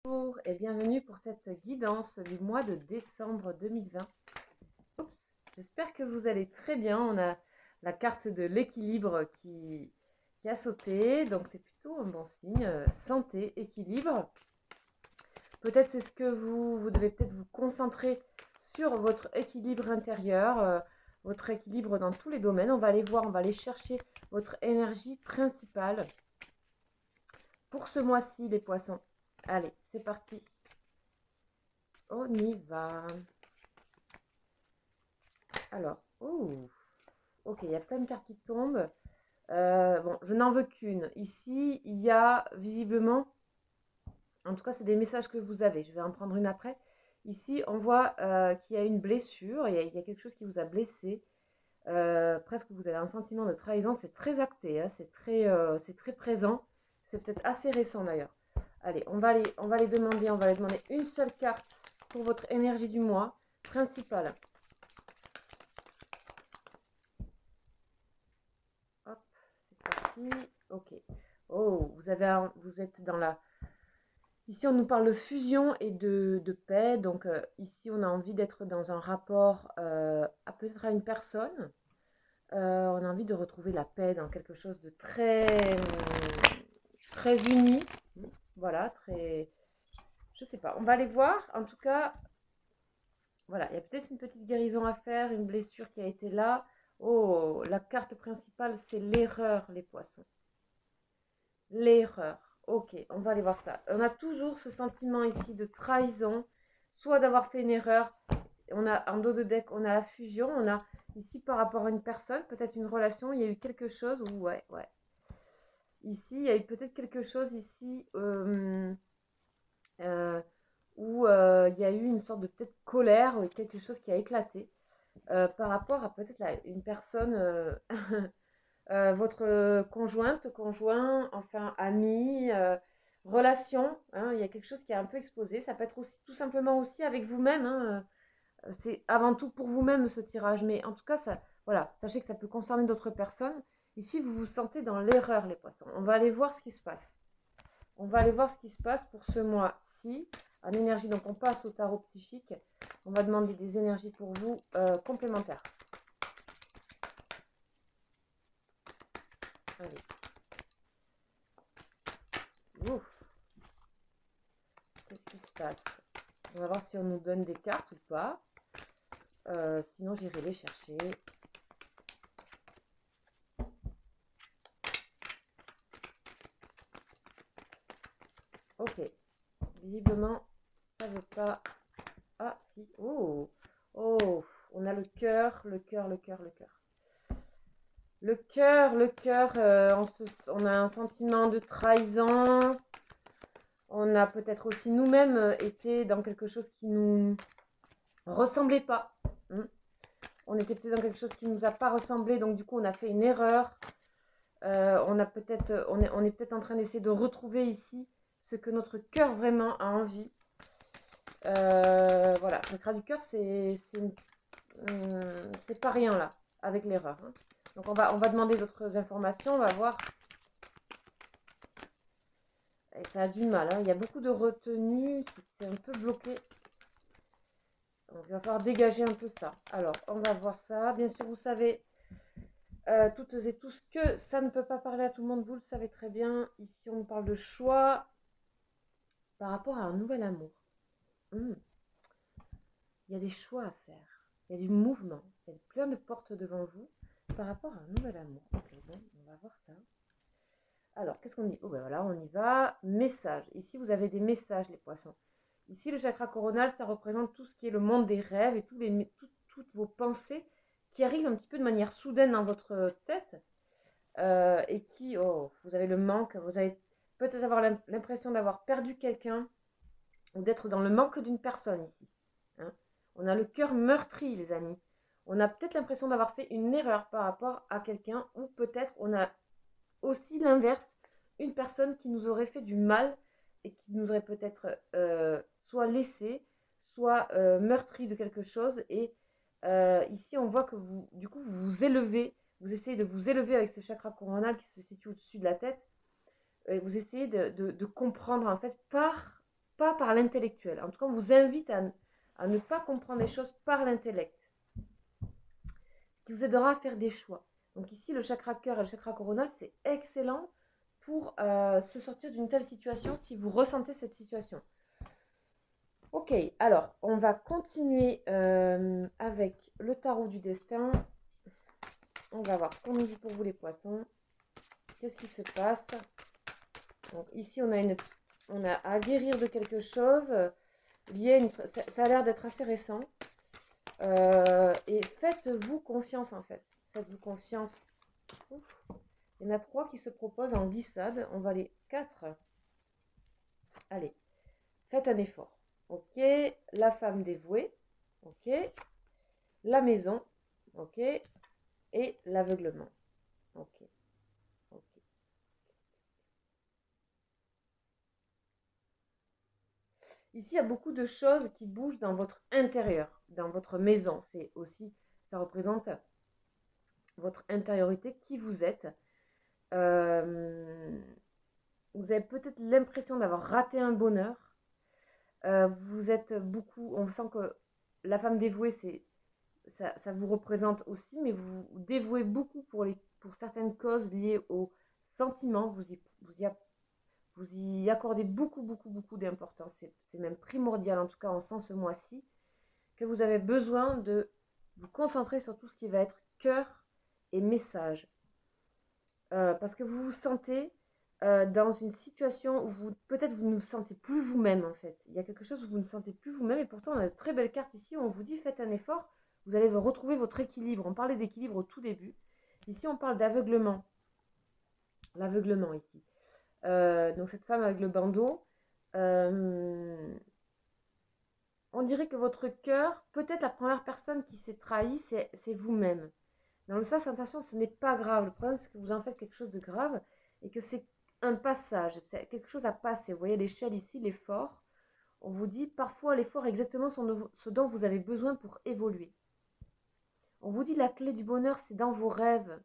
Bonjour et bienvenue pour cette guidance du mois de décembre 2020. Oups, j'espère que vous allez très bien. On a la carte de l'équilibre qui a sauté, donc c'est plutôt un bon signe. Santé, équilibre. Peut-être c'est ce que vous devez peut-être vous concentrer sur votre équilibre intérieur, votre équilibre dans tous les domaines. On va aller voir, on va aller chercher votre énergie principale pour ce mois-ci, les poissons. Allez, c'est parti. On y va. Alors, ok, il y a plein de cartes qui tombent. Bon, je n'en veux qu'une. Ici, il y a visiblement, en tout cas, c'est des messages que vous avez. Je vais en prendre une après. Ici, on voit qu'il y a une blessure. Il y a quelque chose qui vous a blessé. Presque vous avez un sentiment de trahison. C'est très acté, hein, c'est très présent. C'est peut-être assez récent d'ailleurs. Allez, on va les demander. On va les demander une seule carte pour votre énergie du mois principale. Hop, c'est parti. Ok. Oh, vous êtes dans la... Ici, on nous parle de fusion et de paix. Donc, ici, on a envie d'être dans un rapport peut-être à une personne. On a envie de retrouver la paix dans quelque chose de très uni. Voilà, très... Je sais pas. On va aller voir. En tout cas, voilà, il y a peut-être une petite guérison à faire, une blessure qui a été là. Oh, la carte principale, c'est l'erreur, les poissons. L'erreur. Ok, on va aller voir ça. On a toujours ce sentiment ici de trahison, soit d'avoir fait une erreur. On a en dos de deck, on a la fusion. On a ici par rapport à une personne, peut-être une relation. Il y a eu quelque chose. Ouais. Ici, il y a eu peut-être quelque chose ici où il y a eu une sorte de peut-être colère ou quelque chose qui a éclaté par rapport à peut-être une personne. Votre conjointe, conjoint, enfin ami, relation, hein, il y a quelque chose qui est un peu exposé. Ça peut être aussi tout simplement aussi avec vous-même. Hein, c'est avant tout pour vous-même ce tirage, mais en tout cas, ça, voilà, sachez que ça peut concerner d'autres personnes. Ici, vous vous sentez dans l'erreur, les poissons. On va aller voir ce qui se passe. On va aller voir ce qui se passe pour ce mois-ci en énergie. Donc, on passe au tarot psychique. On va demander des énergies pour vous complémentaires. Allez. Ouf. Qu'est-ce qui se passe? On va voir si on nous donne des cartes ou pas. Sinon, j'irai les chercher. Ok. Visiblement, ça veut pas... Ah, si. Oh. Oh. On a le cœur, le cœur. Le cœur, on a un sentiment de trahison. On a peut-être aussi nous-mêmes été dans quelque chose qui nous ressemblait pas. On était peut-être dans quelque chose qui ne nous a pas ressemblé, donc du coup on a fait une erreur. On est peut-être en train d'essayer de retrouver ici ce que notre cœur vraiment a envie. Voilà, le cœur du cœur, c'est pas rien là, avec l'erreur. Hein. Donc on va demander d'autres informations, on va voir. Et ça a du mal, hein. Il y a beaucoup de retenue, c'est un peu bloqué. Donc il va falloir dégager un peu ça. Alors, on va voir ça. Bien sûr, vous savez, toutes et tous, que ça ne peut pas parler à tout le monde, vous le savez très bien. Ici, on nous parle de choix par rapport à un nouvel amour. Il y a des choix à faire. Il y a du mouvement. Il y a plein de portes devant vous par rapport à un nouvel amour. Ok, bon, on va voir ça. Alors, qu'est-ce qu'on dit? Oh ben voilà, on y va. Message. Ici, vous avez des messages, les poissons. Ici, le chakra coronal, ça représente tout ce qui est le monde des rêves et toutes vos pensées qui arrivent un petit peu de manière soudaine dans votre tête et qui, oh, vous avez le manque, vous avez peut-être avoir l'impression d'avoir perdu quelqu'un ou d'être dans le manque d'une personne ici. Hein. On a le cœur meurtri, les amis. On a peut-être l'impression d'avoir fait une erreur par rapport à quelqu'un ou peut-être on a aussi l'inverse, une personne qui nous aurait fait du mal et qui nous aurait peut-être soit laissé, soit meurtri de quelque chose. Et ici, on voit que vous, du coup, vous vous élevez, vous essayez de vous élever avec ce chakra coronal qui se situe au-dessus de la tête. Et vous essayez de comprendre, en fait, pas par l'intellectuel. En tout cas, on vous invite à ne pas comprendre les choses par l'intellect, ce qui vous aidera à faire des choix. Donc ici, le chakra cœur et le chakra coronal, c'est excellent pour se sortir d'une telle situation si vous ressentez cette situation. Ok, alors on va continuer avec le tarot du destin. On va voir ce qu'on nous dit pour vous les poissons. Qu'est-ce qui se passe? Donc ici on a à guérir de quelque chose lié à une, ça a l'air d'être assez récent. Et faites-vous confiance en fait. Faites-vous confiance. Ouf. Il y en a 3 qui se proposent en glissade. On va les 4. Allez, faites un effort. Ok, la femme dévouée. Ok, la maison. Ok, et l'aveuglement. Ok, ok. Ici, il y a beaucoup de choses qui bougent dans votre intérieur, dans votre maison. C'est aussi, ça représente votre intériorité, qui vous êtes. Vous avez peut-être l'impression d'avoir raté un bonheur. Vous êtes beaucoup, on sent que la femme dévouée, ça vous représente aussi, mais vous dévouez beaucoup pour certaines causes liées aux sentiments. Vous y accordez beaucoup, beaucoup, beaucoup d'importance. C'est même primordial, en tout cas on sent ce mois-ci, que vous avez besoin de vous concentrer sur tout ce qui va être cœur et message. Parce que vous vous sentez dans une situation où peut-être vous ne sentez plus vous-même en fait. Il y a quelque chose où vous ne sentez plus vous-même et pourtant on a de très belles cartes ici où on vous dit faites un effort, vous allez retrouver votre équilibre. On parlait d'équilibre au tout début. Ici on parle d'aveuglement. L'aveuglement ici. Donc cette femme avec le bandeau, on dirait que votre cœur, peut-être la première personne qui s'est trahie, c'est vous-même. Dans le sens, attention, ce n'est pas grave. Le problème, c'est que vous en faites quelque chose de grave et que c'est un passage, c'est quelque chose à passer. Vous voyez l'échelle ici, l'effort. On vous dit parfois l'effort est exactement ce dont vous avez besoin pour évoluer. On vous dit la clé du bonheur, c'est dans vos rêves.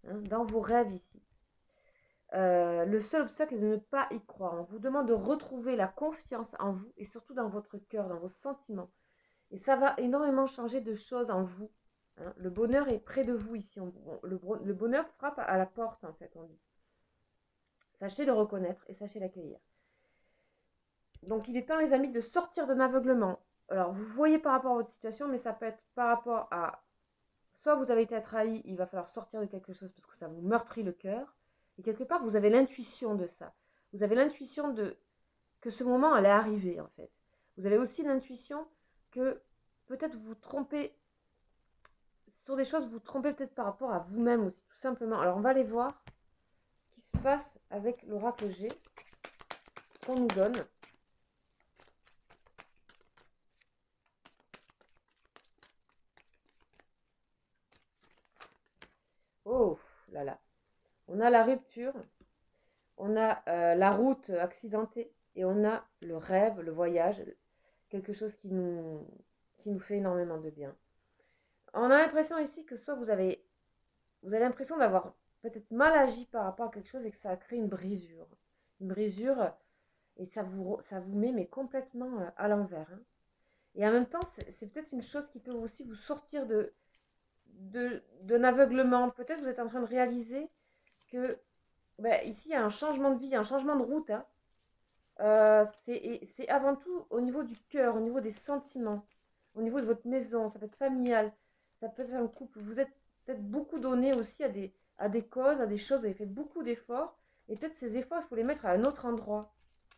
Hein, dans vos rêves ici. Le seul obstacle est de ne pas y croire. On vous demande de retrouver la confiance en vous et surtout dans votre cœur, dans vos sentiments. Et ça va énormément changer de choses en vous. Hein. Le bonheur est près de vous ici. Le bonheur frappe à la porte, en fait, on dit. Sachez le reconnaître et sachez l'accueillir. Donc, il est temps, les amis, de sortir d'un aveuglement. Alors, vous voyez par rapport à votre situation, mais ça peut être par rapport à... Soit vous avez été trahi, il va falloir sortir de quelque chose parce que ça vous meurtrit le cœur. Et quelque part, vous avez l'intuition de ça. Vous avez l'intuition que ce moment allait arriver, en fait. Vous avez aussi l'intuition que peut-être vous vous trompez sur des choses, vous vous trompez peut-être par rapport à vous-même aussi, tout simplement. Alors, on va aller voir ce qui se passe avec l'oracle G, ce qu'on nous donne. Oh là là. On a la rupture, on a la route accidentée et on a le rêve, le voyage, quelque chose qui nous fait énormément de bien. On a l'impression ici que soit vous avez l'impression d'avoir peut-être mal agi par rapport à quelque chose et que ça a créé une brisure. Une brisure et ça vous met mais complètement à l'envers. Hein. Et en même temps, c'est peut-être une chose qui peut aussi vous sortir d'un aveuglement. Peut-être vous êtes en train de réaliser que ici, il y a un changement de vie, un changement de route. Hein. C'est avant tout au niveau du cœur, au niveau des sentiments, au niveau de votre maison, ça peut être familial, ça peut être un couple. Vous êtes peut-être beaucoup donné aussi à des causes, à des choses, vous avez fait beaucoup d'efforts, et peut-être ces efforts, il faut les mettre à un autre endroit.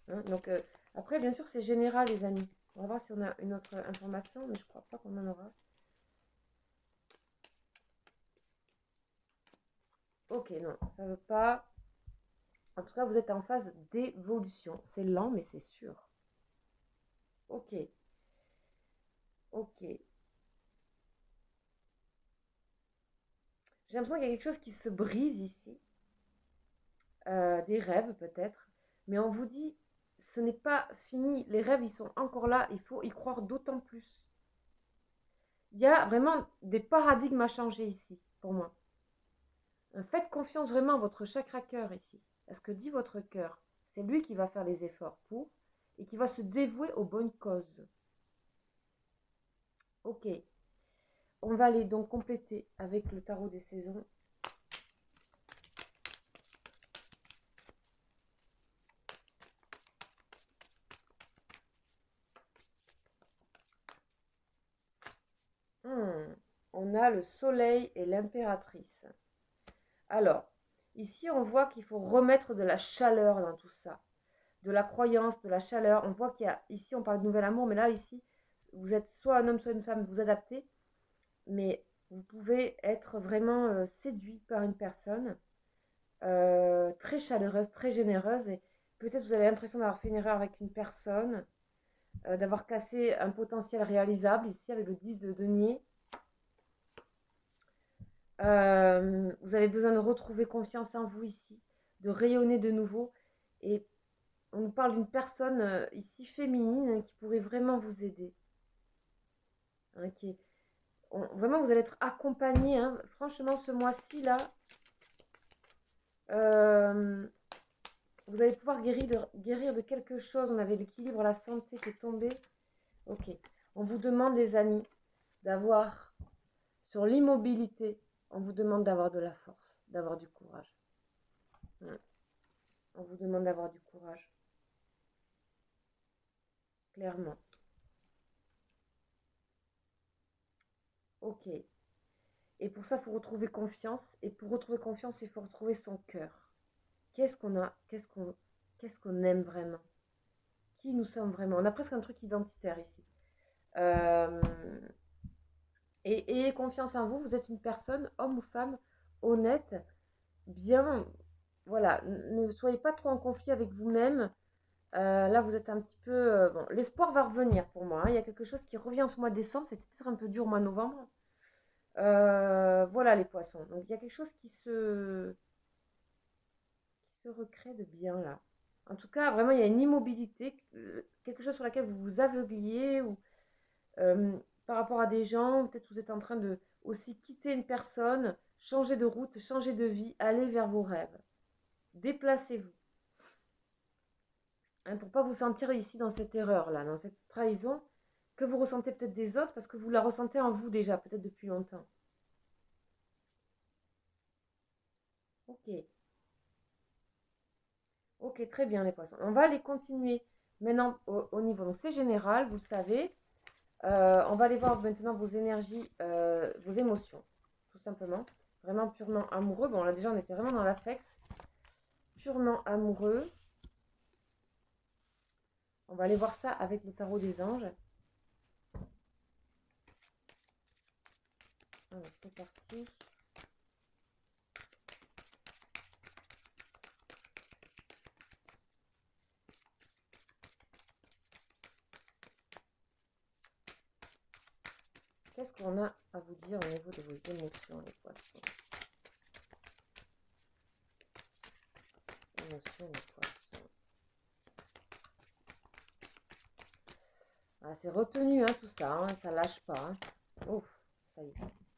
Hein. Donc, après, bien sûr, c'est général, les amis. On va voir si on a une autre information, mais je crois pas qu'on en aura. Ok, non, ça veut pas. En tout cas, vous êtes en phase d'évolution. C'est lent, mais c'est sûr. Ok. Ok. J'ai l'impression qu'il y a quelque chose qui se brise ici. Des rêves peut-être. Mais on vous dit, ce n'est pas fini. Les rêves, ils sont encore là. Il faut y croire d'autant plus. Il y a vraiment des paradigmes à changer ici, pour moi. Faites confiance vraiment à votre chakra cœur ici. À ce que dit votre cœur. C'est lui qui va faire les efforts pour. et qui va se dévouer aux bonnes causes. Ok, on va aller donc compléter avec le tarot des saisons. On a le soleil et l'impératrice. Alors, ici, on voit qu'il faut remettre de la chaleur dans tout ça. De la croyance, de la chaleur. On voit qu'il y a, ici, on parle de nouvel amour, mais là, ici, vous êtes soit un homme, soit une femme, vous adaptez. Mais vous pouvez être vraiment séduit par une personne très chaleureuse, très généreuse. Et peut-être vous avez l'impression d'avoir fait une erreur avec une personne, d'avoir cassé un potentiel réalisable, ici, avec le 10 de denier. Vous avez besoin de retrouver confiance en vous ici, de rayonner de nouveau. Et on nous parle d'une personne ici féminine qui pourrait vraiment vous aider. Hein, vraiment, vous allez être accompagné. Hein. Franchement, ce mois-ci, là, vous allez pouvoir guérir de quelque chose. On avait l'équilibre, la santé qui est tombé. Ok. On vous demande, les amis, d'avoir, sur l'immobilité, on vous demande d'avoir de la force, d'avoir du courage. On vous demande d'avoir du courage. Clairement. Ok. Et pour ça, il faut retrouver confiance. Et pour retrouver confiance, il faut retrouver son cœur. Qu'est-ce qu'on a, qu'est-ce qu'on aime vraiment? Qui nous sommes vraiment? On a presque un truc identitaire ici. Et ayez confiance en vous. Vous êtes une personne, homme ou femme, honnête, bien. Voilà, ne soyez pas trop en conflit avec vous-même. Là, vous êtes un petit peu... bon, l'espoir va revenir pour moi. Hein. Il y a quelque chose qui revient en ce mois de décembre. C'était peut-être un peu dur au mois de novembre. Voilà les poissons. Donc, il y a quelque chose qui se recrée de bien là. En tout cas, vraiment, il y a une immobilité, quelque chose sur laquelle vous vous aveugliez ou par rapport à des gens. Peut-être vous êtes en train de aussi quitter une personne, changer de route, changer de vie, aller vers vos rêves. Déplacez-vous. Hein, pour ne pas vous sentir ici dans cette erreur-là, dans cette trahison que vous ressentez peut-être des autres parce que vous la ressentez en vous déjà, peut-être depuis longtemps. Ok. Ok, très bien les poissons. On va aller continuer maintenant au niveau. Donc c'est général, vous le savez. On va aller voir maintenant vos énergies, vos émotions, tout simplement. Vraiment purement amoureux. Bon là déjà on était vraiment dans l'affect. Purement amoureux. On va aller voir ça avec le tarot des anges. Alors c'est parti. Qu'est-ce qu'on a à vous dire au niveau de vos émotions, les poissons? Émotions, les poissons. Ah, c'est retenu, hein, tout ça. Hein, ça lâche pas. Hein. Ouf, ça y est.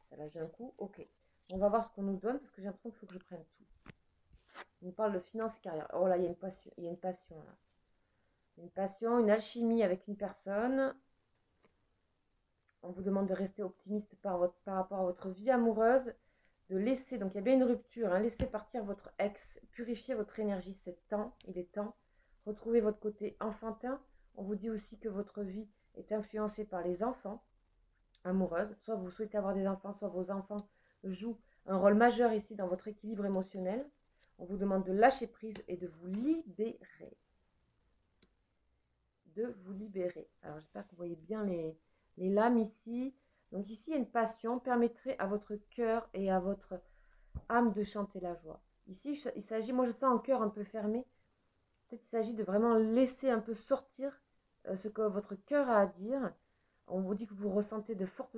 Ça lâche d'un coup. Ok. On va voir ce qu'on nous donne parce que j'ai l'impression qu'il faut que je prenne tout. On nous parle de finances et carrière. Oh là, il y a une passion. Il y a une passion là. Une passion, une alchimie avec une personne. On vous demande de rester optimiste par rapport à votre vie amoureuse, de laisser, donc il y a bien une rupture, hein, laissez partir votre ex, purifiez votre énergie, c'est temps, il est temps, retrouvez votre côté enfantin. On vous dit aussi que votre vie est influencée par les enfants amoureuses, soit vous souhaitez avoir des enfants, soit vos enfants jouent un rôle majeur ici dans votre équilibre émotionnel. On vous demande de lâcher prise et de vous libérer. De vous libérer. Alors j'espère que vous voyez bien les lames ici. Donc ici, il y a une passion. Permettrait à votre cœur et à votre âme de chanter la joie. Ici, il s'agit, moi je sens un cœur un peu fermé. Peut-être qu'il s'agit de vraiment laisser un peu sortir ce que votre cœur a à dire. On vous dit que vous ressentez de fortes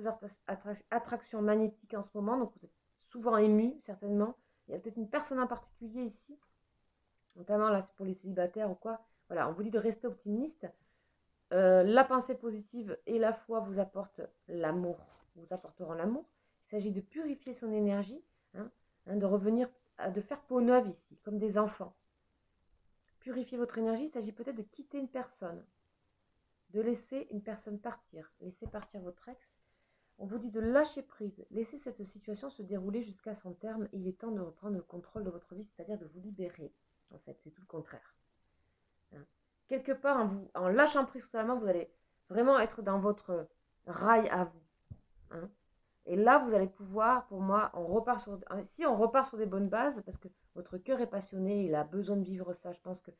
attractions magnétiques en ce moment. Donc vous êtes souvent ému, certainement. Il y a peut-être une personne en particulier ici. Notamment là, c'est pour les célibataires ou quoi. Voilà, on vous dit de rester optimiste. La pensée positive et la foi vous apportent l'amour, vous apporteront l'amour. Il s'agit de purifier son énergie, hein, de revenir, de faire peau neuve ici, comme des enfants. purifier votre énergie, il s'agit peut-être de quitter une personne, de laisser une personne partir, laisser partir votre ex. On vous dit de lâcher prise, laisser cette situation se dérouler jusqu'à son terme. Il est temps de reprendre le contrôle de votre vie, c'est-à-dire de vous libérer. En fait, c'est tout le contraire. Hein. Quelque part, en lâchant prise totalement, vous allez vraiment être dans votre rail à vous. Hein. Et là, vous allez pouvoir, pour moi, on repart sur des bonnes bases, parce que votre cœur est passionné, il a besoin de vivre ça. Je pense que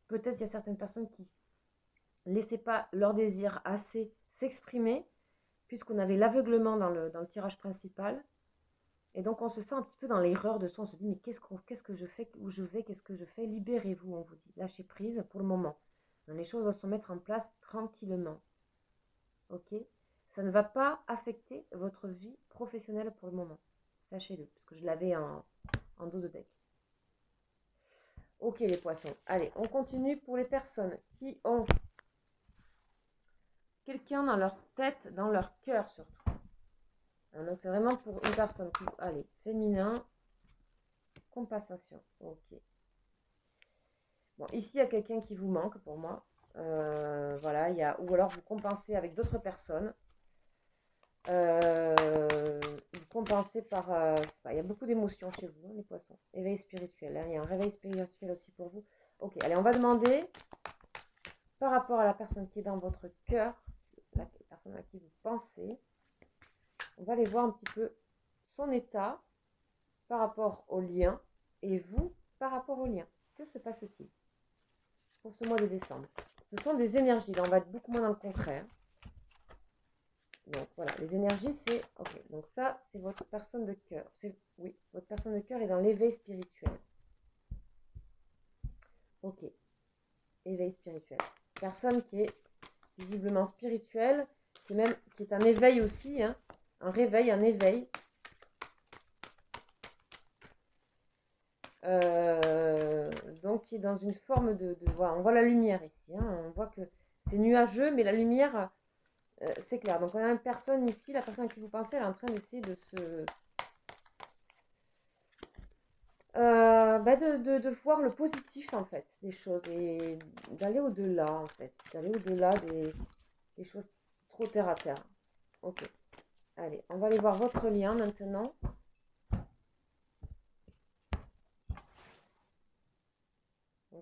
peut-être il y a certaines personnes qui ne laissaient pas leur désir assez s'exprimer, puisqu'on avait l'aveuglement dans le tirage principal. Et donc, on se sent un petit peu dans l'erreur de soi. On se dit, mais qu'est-ce que je fais, où je vais, qu'est-ce que je fais? Libérez-vous, on vous dit. Lâchez prise pour le moment. Les choses vont se mettre en place tranquillement. Ok? Ça ne va pas affecter votre vie professionnelle pour le moment. Sachez-le, parce que je l'avais en dos de deck. Ok, les poissons. Allez, on continue pour les personnes qui ont quelqu'un dans leur tête, dans leur cœur surtout. Donc, c'est vraiment pour une personne qui... Allez, féminin, compensation. Ok. Bon, ici, il y a quelqu'un qui vous manque pour moi. Voilà, ou alors vous compensez avec d'autres personnes. Vous compensez par... il y a beaucoup d'émotions chez vous, hein, les poissons. Éveil spirituel. Hein, il y a un réveil spirituel aussi pour vous. Ok, allez, on va demander, par rapport à la personne qui est dans votre cœur, la personne à qui vous pensez, on va aller voir un petit peu son état par rapport au lien et vous par rapport au lien. Que se passe-t-il pour ce mois de décembre? Ce sont des énergies. Là, on va être beaucoup moins dans le concret. Hein. Donc, voilà. Les énergies, c'est... Ok. Donc, ça, c'est votre personne de cœur. Oui, votre personne de cœur est dans l'éveil spirituel. Ok. Éveil spirituel. Personne qui est visiblement spirituelle, qui est un éveil aussi. Hein. Un réveil, un éveil. Donc qui est dans une forme voilà, on voit la lumière ici, hein, on voit que c'est nuageux, mais la lumière, c'est clair. Donc on a une personne ici, la personne à qui vous pensez, elle est en train d'essayer de se... de voir le positif en fait des choses et d'aller au-delà en fait, d'aller au-delà des choses trop terre à terre. Ok, allez, on va aller voir votre lien maintenant.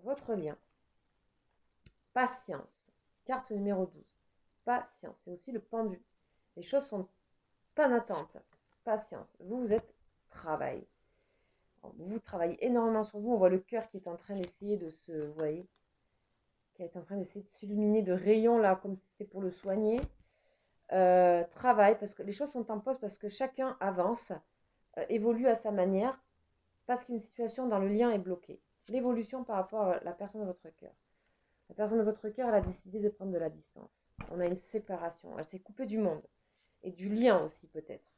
Votre lien. Patience. Carte numéro 12. Patience. C'est aussi le pendu. Les choses sont en attente. Patience. Vous êtes travail. Vous travaillez énormément sur vous. On voit le cœur qui est en train d'essayer de se... Vous voyez, qui est en train d'essayer de s'illuminer de rayons là, comme si c'était pour le soigner. Travail, parce que les choses sont en pause, parce que chacun avance, évolue à sa manière, parce qu'une situation dans le lien est bloquée. L'évolution par rapport à la personne de votre cœur. La personne de votre cœur, elle a décidé de prendre de la distance. On a une séparation. Elle s'est coupée du monde. Et du lien aussi peut-être.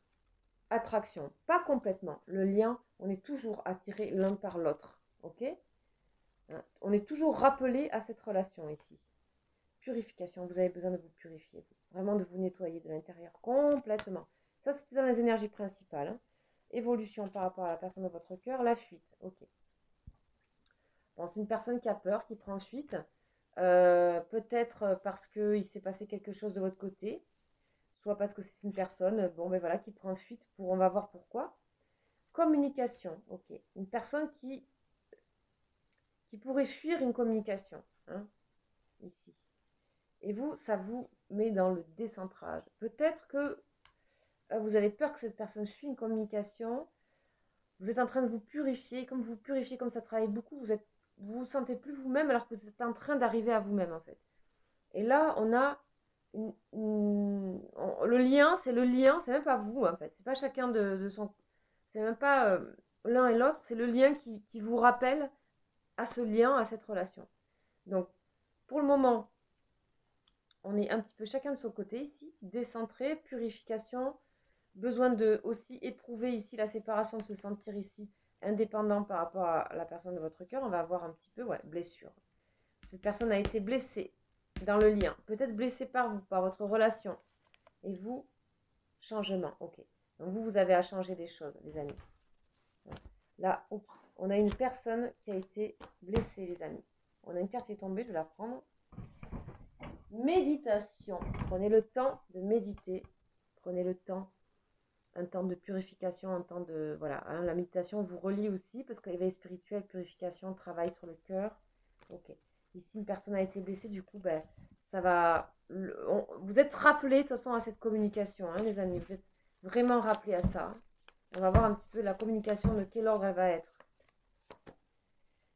Attraction. Pas complètement. Le lien, on est toujours attiré l'un par l'autre. Ok? On est toujours rappelé à cette relation ici. Purification. Vous avez besoin de vous purifier. Vraiment de vous nettoyer de l'intérieur complètement. Ça, c'était dans les énergies principales. Hein. Évolution par rapport à la personne de votre cœur. La fuite. Ok. Bon, c'est une personne qui a peur, qui prend fuite. Peut-être parce qu'il s'est passé quelque chose de votre côté, soit parce que c'est une personne, bon ben voilà, qui prend fuite on va voir pourquoi. Communication, ok. Une personne qui pourrait fuir une communication, hein, ici. Et vous, ça vous met dans le décentrage. Peut-être que vous avez peur que cette personne fuit une communication. Vous êtes en train de vous purifier. Comme vous purifiez, comme ça travaille beaucoup, vous sentez plus vous-même alors que vous êtes en train d'arriver à vous-même en fait. Et là, on a le lien, c'est même pas vous en fait. C'est pas chacun de son. C'est même pas l'un et l'autre, c'est le lien qui vous rappelle à ce lien, à cette relation. Donc, pour le moment, on est un petit peu chacun de son côté ici, décentré, purification, besoin de aussi éprouver ici la séparation, de se sentir ici indépendant par rapport à la personne de votre cœur. On va voir un petit peu, ouais, blessure. Cette personne a été blessée dans le lien, peut-être blessée par vous, par votre relation. Et vous, changement, ok. Donc vous avez à changer des choses, les amis. Là, oups, on a une personne qui a été blessée, les amis. On a une carte qui est tombée, je vais la prendre. Méditation. Prenez le temps de méditer. Prenez le temps. Un temps de purification, un temps de... Voilà, hein, la méditation vous relie aussi, parce qu'éveil spirituel, purification, travail sur le cœur. Ok. Ici, une personne a été blessée, du coup, ben, ça va... vous êtes rappelés, de toute façon, à cette communication, hein, les amis. Vous êtes vraiment rappelés à ça. On va voir un petit peu la communication, de quel ordre elle va être.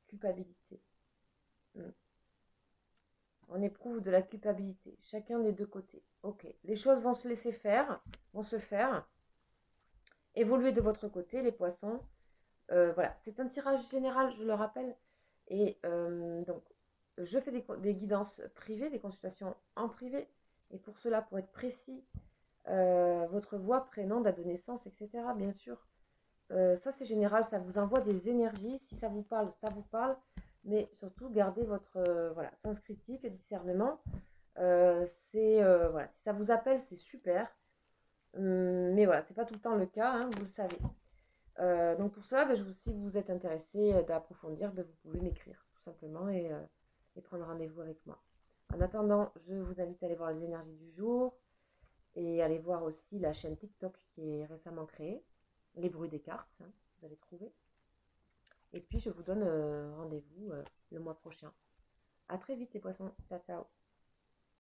Culpabilité. On éprouve de la culpabilité, chacun des deux côtés. Ok, les choses vont se laisser faire, vont se faire. Évoluez de votre côté, les poissons. Voilà, c'est un tirage général, je le rappelle. Et donc, je fais des guidances privées, des consultations en privé. Et pour cela, pour être précis, votre voix, prénom, date de naissance, etc. Bien sûr. Ça, c'est général, ça vous envoie des énergies. Si ça vous parle, ça vous parle. Mais surtout, gardez votre voilà, sens critique, discernement. Voilà, si ça vous appelle, c'est super. Mais voilà, c'est pas tout le temps le cas, hein, vous le savez. Donc pour cela, si vous êtes intéressé d'approfondir, vous pouvez m'écrire tout simplement et prendre rendez-vous avec moi. En attendant, je vous invite à aller voir les énergies du jour et aller voir aussi la chaîne TikTok qui est récemment créée, les bruits des cartes, hein, vous allez trouver. Et puis je vous donne rendez-vous le mois prochain. À très vite les poissons, ciao ciao.